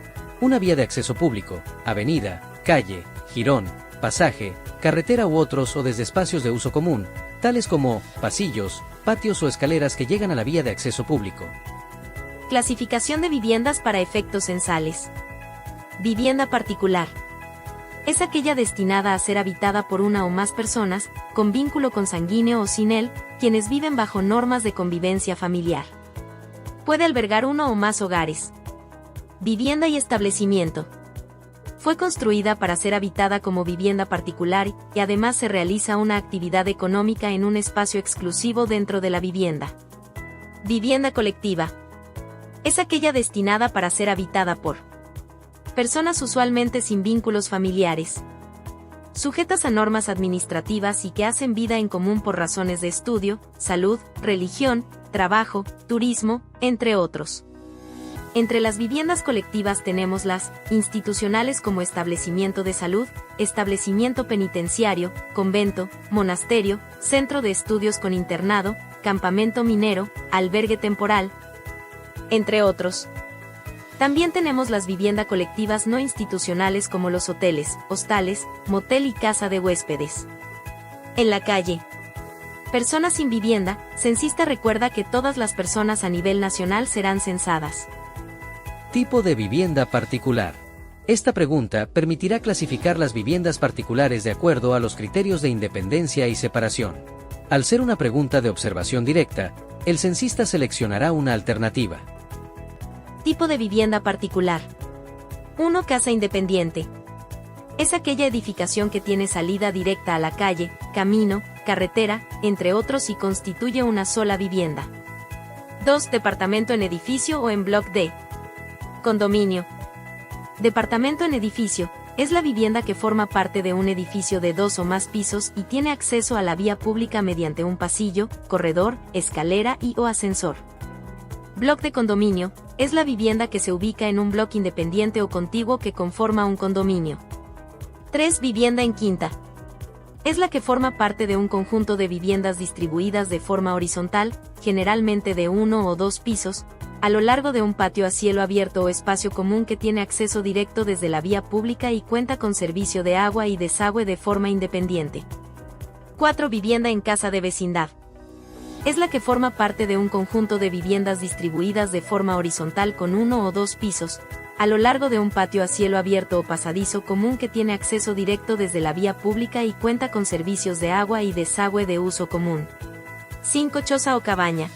una vía de acceso público, avenida, calle, jirón, pasaje, carretera u otros, o desde espacios de uso común, tales como pasillos, patios o escaleras que llegan a la vía de acceso público. Clasificación de viviendas para efectos censales. Vivienda particular. Es aquella destinada a ser habitada por una o más personas, con vínculo consanguíneo o sin él, quienes viven bajo normas de convivencia familiar. Puede albergar uno o más hogares. Vivienda y establecimiento. Fue construida para ser habitada como vivienda particular y además se realiza una actividad económica en un espacio exclusivo dentro de la vivienda. Vivienda colectiva. Es aquella destinada para ser habitada por personas usualmente sin vínculos familiares, sujetas a normas administrativas y que hacen vida en común por razones de estudio, salud, religión, trabajo, turismo, entre otros. Entre las viviendas colectivas tenemos las institucionales como establecimiento de salud, establecimiento penitenciario, convento, monasterio, centro de estudios con internado, campamento minero, albergue temporal, entre otros. También tenemos las viviendas colectivas no institucionales como los hoteles, hostales, motel y casa de huéspedes. En la calle. Personas sin vivienda, censista recuerda que todas las personas a nivel nacional serán censadas. Tipo de vivienda particular. Esta pregunta permitirá clasificar las viviendas particulares de acuerdo a los criterios de independencia y separación. Al ser una pregunta de observación directa, el censista seleccionará una alternativa. Tipo de vivienda particular. 1. Casa independiente. Es aquella edificación que tiene salida directa a la calle, camino, carretera, entre otros y constituye una sola vivienda. 2. Departamento en edificio o en bloque D. Condominio. Departamento en edificio. Es la vivienda que forma parte de un edificio de 2 o más pisos y tiene acceso a la vía pública mediante un pasillo, corredor, escalera y o ascensor. Bloque de condominio. Es la vivienda que se ubica en un bloque independiente o contiguo que conforma un condominio. 3. Vivienda en quinta. Es la que forma parte de un conjunto de viviendas distribuidas de forma horizontal, generalmente de 1 o 2 pisos, a lo largo de un patio a cielo abierto o espacio común que tiene acceso directo desde la vía pública y cuenta con servicio de agua y desagüe de forma independiente. 4. Vivienda en casa de vecindad. Es la que forma parte de un conjunto de viviendas distribuidas de forma horizontal con 1 o 2 pisos, a lo largo de un patio a cielo abierto o pasadizo común que tiene acceso directo desde la vía pública y cuenta con servicios de agua y desagüe de uso común. 5. Choza o cabaña.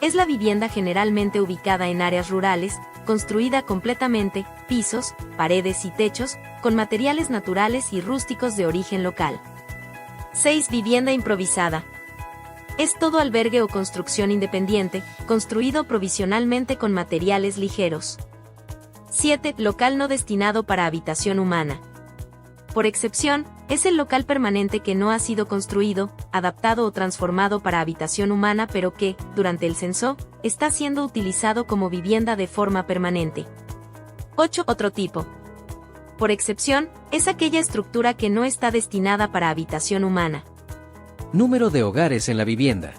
Es la vivienda generalmente ubicada en áreas rurales, construida completamente, pisos, paredes y techos, con materiales naturales y rústicos de origen local. 6. Vivienda improvisada. Es todo albergue o construcción independiente, construido provisionalmente con materiales ligeros. 7. Local no destinado para habitación humana. Por excepción, es el local permanente que no ha sido construido, adaptado o transformado para habitación humana pero que, durante el censo, está siendo utilizado como vivienda de forma permanente. 8. Otro tipo. Por excepción, es aquella estructura que no está destinada para habitación humana. Número de hogares en la vivienda.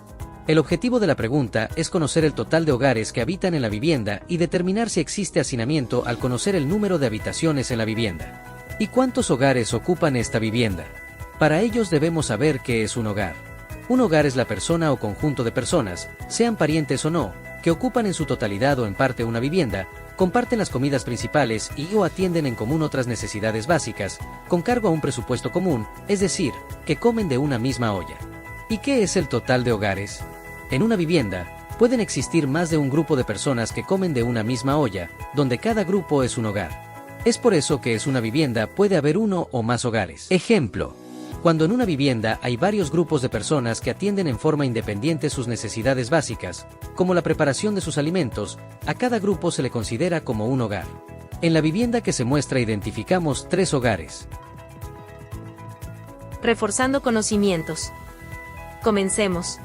El objetivo de la pregunta es conocer el total de hogares que habitan en la vivienda y determinar si existe hacinamiento al conocer el número de habitaciones en la vivienda. ¿Y cuántos hogares ocupan esta vivienda? Para ellos debemos saber qué es un hogar. Un hogar es la persona o conjunto de personas, sean parientes o no, que ocupan en su totalidad o en parte una vivienda, comparten las comidas principales y o atienden en común otras necesidades básicas, con cargo a un presupuesto común, es decir, que comen de una misma olla. ¿Y qué es el total de hogares? En una vivienda, pueden existir más de un grupo de personas que comen de una misma olla, donde cada grupo es un hogar. Es por eso que es una vivienda puede haber uno o más hogares. Ejemplo. Cuando en una vivienda hay varios grupos de personas que atienden en forma independiente sus necesidades básicas, como la preparación de sus alimentos, a cada grupo se le considera como un hogar. En la vivienda que se muestra identificamos 3 hogares. Reforzando conocimientos. Comencemos.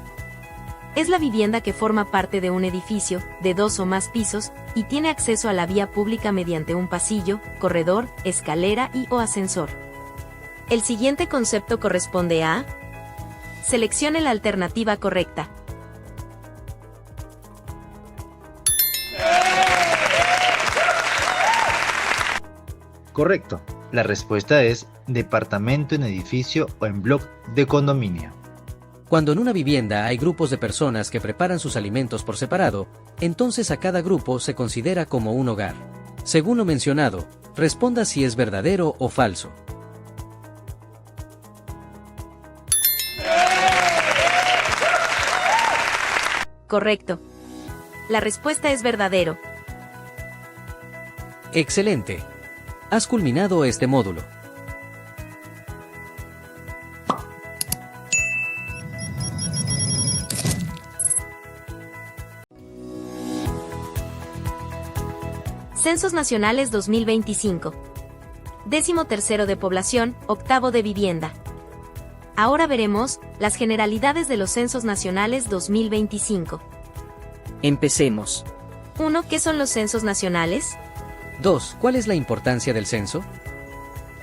Es la vivienda que forma parte de un edificio, de 2 o más pisos, y tiene acceso a la vía pública mediante un pasillo, corredor, escalera y o ascensor. El siguiente concepto corresponde a... Seleccione la alternativa correcta. Correcto. La respuesta es departamento en edificio o en bloque de condominio. Cuando en una vivienda hay grupos de personas que preparan sus alimentos por separado, entonces a cada grupo se considera como un hogar. Según lo mencionado, responda si es verdadero o falso. Correcto. La respuesta es verdadero. Excelente. Has culminado este módulo. Censos Nacionales 2025. 13º de población, 8º de vivienda. Ahora veremos las generalidades de los censos nacionales 2025. Empecemos. 1. ¿Qué son los censos nacionales? 2. ¿Cuál es la importancia del censo?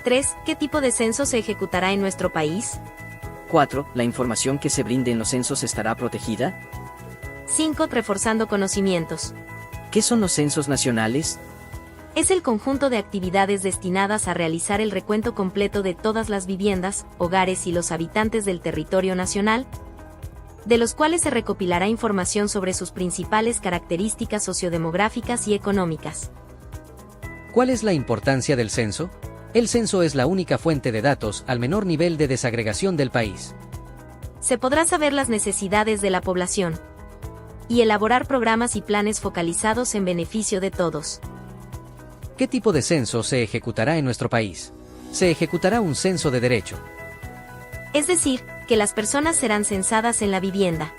3. ¿Qué tipo de censo se ejecutará en nuestro país? 4. ¿La información que se brinde en los censos estará protegida? 5. Reforzando conocimientos. ¿Qué son los censos nacionales? Es el conjunto de actividades destinadas a realizar el recuento completo de todas las viviendas, hogares y los habitantes del territorio nacional, de los cuales se recopilará información sobre sus principales características sociodemográficas y económicas. ¿Cuál es la importancia del censo? El censo es la única fuente de datos al menor nivel de desagregación del país. Se podrá saber las necesidades de la población y elaborar programas y planes focalizados en beneficio de todos. ¿Qué tipo de censo se ejecutará en nuestro país? Se ejecutará un censo de derecho. Es decir, que las personas serán censadas en la vivienda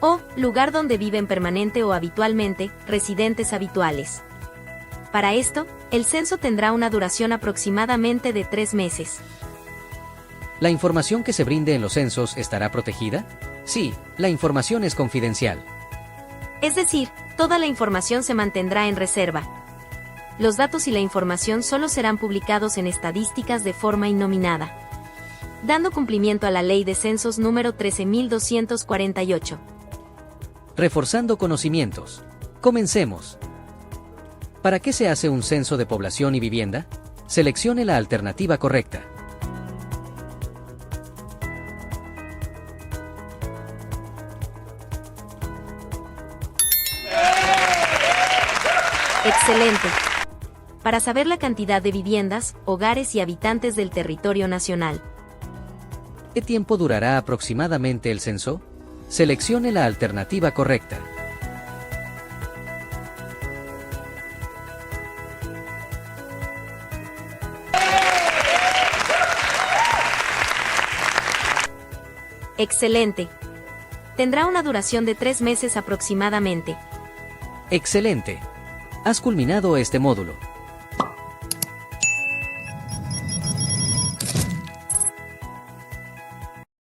o lugar donde viven permanente o habitualmente, residentes habituales. Para esto, el censo tendrá una duración aproximadamente de 3 meses. ¿La información que se brinde en los censos estará protegida? Sí, la información es confidencial. Es decir, toda la información se mantendrá en reserva. Los datos y la información solo serán publicados en estadísticas de forma innominada, dando cumplimiento a la Ley de Censos número 13.248. Reforzando conocimientos. Comencemos. ¿Para qué se hace un censo de población y vivienda? Seleccione la alternativa correcta. Excelente. Para saber la cantidad de viviendas, hogares y habitantes del territorio nacional. ¿Qué tiempo durará aproximadamente el censo? Seleccione la alternativa correcta. Excelente. Tendrá una duración de 3 meses aproximadamente. Excelente. Has culminado este módulo.